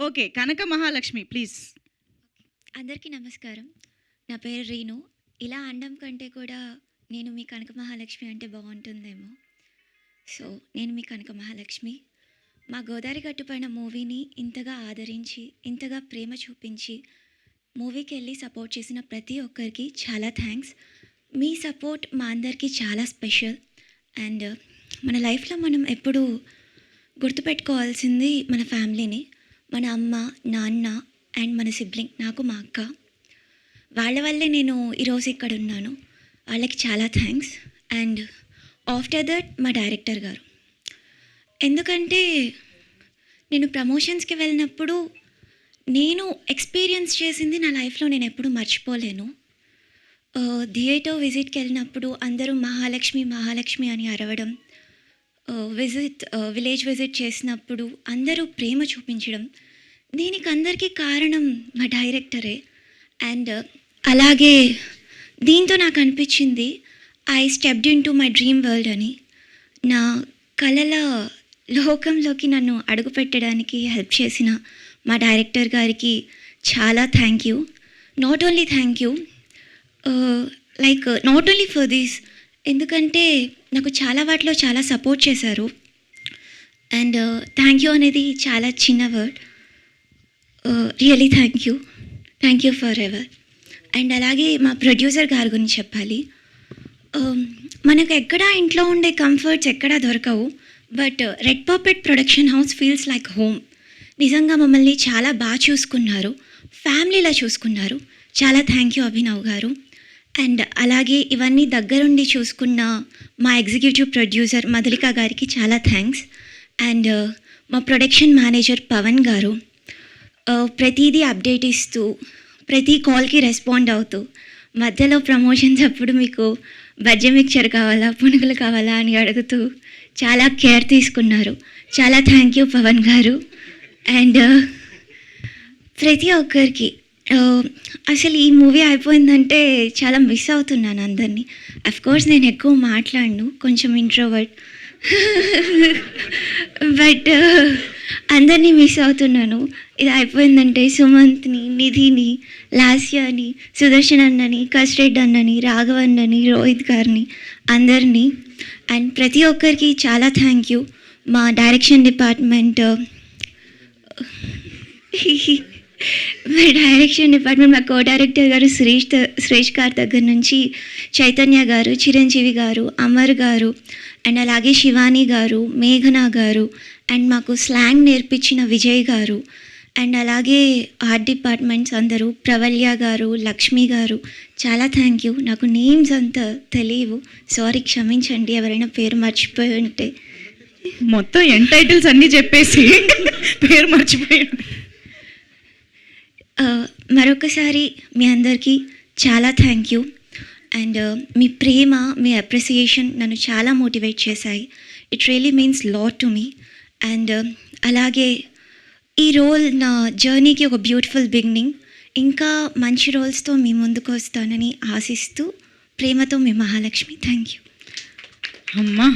Okay. Kanaka Mahalakshmi please. అందరికీ నమస్కారం. నా పేరు రీను. ఇలా అనడం కంటే కూడా నేను మీ కనక మహాలక్ష్మి అంటే బాగుంటుందేమో. సో నేను మీ కనక మహాలక్ష్మి. మా గోదావరి గట్టుపైన మూవీని ఇంతగా ఆదరించి, ఇంతగా ప్రేమ చూపించి మూవీకి వెళ్ళి సపోర్ట్ చేసిన ప్రతి ఒక్కరికి చాలా థ్యాంక్స్. మీ సపోర్ట్ మా అందరికీ చాలా స్పెషల్. అండ్ మన లైఫ్లో మనం ఎప్పుడూ గుర్తుపెట్టుకోవాల్సింది మన ఫ్యామిలీని, మన అమ్మ, నాన్న అండ్ మన సిబ్లింగ్, నాకు మా అక్క. వాళ్ళ వల్లే నేను ఈరోజు ఇక్కడ ఉన్నాను. వాళ్ళకి చాలా థ్యాంక్స్. అండ్ ఆఫ్టర్ దట్ మా డైరెక్టర్ గారు. ఎందుకంటే నేను ప్రమోషన్స్కి వెళ్ళినప్పుడు నేను ఎక్స్పీరియన్స్ చేసింది నా లైఫ్లో నేను ఎప్పుడూ మర్చిపోలేను. థియేటర్ విజిట్కి వెళ్ళినప్పుడు అందరూ మహాలక్ష్మి మహాలక్ష్మి అని అరవడం, విలేజ్ విజిట్ చేసినప్పుడు అందరూ ప్రేమ చూపించడం, దీనికి అందరికీ కారణం మా డైరెక్టరే. అండ్ అలాగే దీంతో నాకు అనిపించింది I stepped in to my dream world అని. నా కళల లోకంలోకి నన్ను అడుగు పెట్టడానికి హెల్ప్ చేసిన మా డైరెక్టర్ గారికి చాలా thank you. Not only thank you, not only for this, ఎందుకంటే నాకు చాలా వాటిలో చాలా సపోర్ట్ చేశారు. అండ్ థ్యాంక్ యూ అనేది చాలా చిన్న word. Really thank you for ever. And అలాగే మా ప్రొడ్యూసర్ గారి గురించి చెప్పాలి. మనకు ఎక్కడ ఇంట్లో ఉండే కంఫర్ట్స్ ఎక్కడా దొరకవు, but red carpet production house feels like home. నిజంగా మమ్మల్ని చాలా బాగా చూసుకున్నారు, ఫ్యామిలీలా చూసుకున్నారు. చాలా థ్యాంక్ యూ అభినవ్ గారు. అండ్ అలాగే ఇవన్నీ దగ్గరుండి చూసుకున్న మా ఎగ్జిక్యూటివ్ ప్రొడ్యూసర్ మధులిక గారికి చాలా థ్యాంక్స్. అండ్ మా ప్రొడక్షన్ మేనేజర్ పవన్ గారు ప్రతిదీ అప్డేట్ ఇస్తూ, ప్రతి కాల్కి రెస్పాండ్ అవుతూ, మధ్యలో ప్రమోషన్స్ అప్పుడు మీకు బజ్జీ మిక్చర్ కావాలా, పునుగులు కావాలా అని అడుగుతూ చాలా కేర్ తీసుకున్నారు. చాలా థ్యాంక్ యూ పవన్ గారు. అండ్ ప్రతి ఒక్కరికి అసలు ఈ మూవీ అయిపోయిందంటే చాలా మిస్ అవుతున్నాను అందరినీ. అఫ్కోర్స్ నేను ఎక్కువ మాట్లాడను, కొంచెం ఇంట్రోవర్ట్, బట్ అందరినీ మిస్ అవుతున్నాను. ఇది అయిపోయిందంటే సుమంత్ని, నిధిని, లాస్యాని, సుదర్శన్ అన్నని, కస్రెడ్ అన్నని, రాఘవ్ అన్నని, రోహిత్ గారిని, అందరినీ. అండ్ ప్రతి ఒక్కరికి చాలా థ్యాంక్ యూ. మా డైరెక్షన్ డిపార్ట్మెంట్, మా కో డైరెక్టర్ గారు సురేష్ గారి దగ్గర నుంచి చైతన్య గారు, చిరంజీవి గారు, అమర్ గారు, అండ్ అలాగే శివాని గారు, మేఘనా గారు, అండ్ మాకు స్లాంగ్ నేర్పించిన విజయ్ గారు, అండ్ అలాగే ఆర్ట్ డిపార్ట్మెంట్స్ అందరూ, ప్రవల్య గారు, లక్ష్మి గారు, చాలా థ్యాంక్ యూ. నాకు నేమ్స్ అంతా తెలియవు, సారీ, క్షమించండి ఎవరైనా పేరు మర్చిపోయి ఉంటే. మొత్తం ఎంటైటిల్స్ అన్నీ చెప్పేసి పేరు మర్చిపోయాడు. మరొకసారి మీ అందరికీ చాలా thank you. And me Prema, me appreciation నన్ను చాలా మోటివేట్ చేశాయి. It really means lot to me. And అలాగే ఈ రోల్ నా జర్నీకి ఒక బ్యూటిఫుల్ బిగినింగ్. ఇంకా మంచి రోల్స్తో మీ ముందుకు వస్తానని ఆశిస్తూ, ప్రేమతో మీ మహాలక్ష్మి. థ్యాంక్ యూ అమ్మా.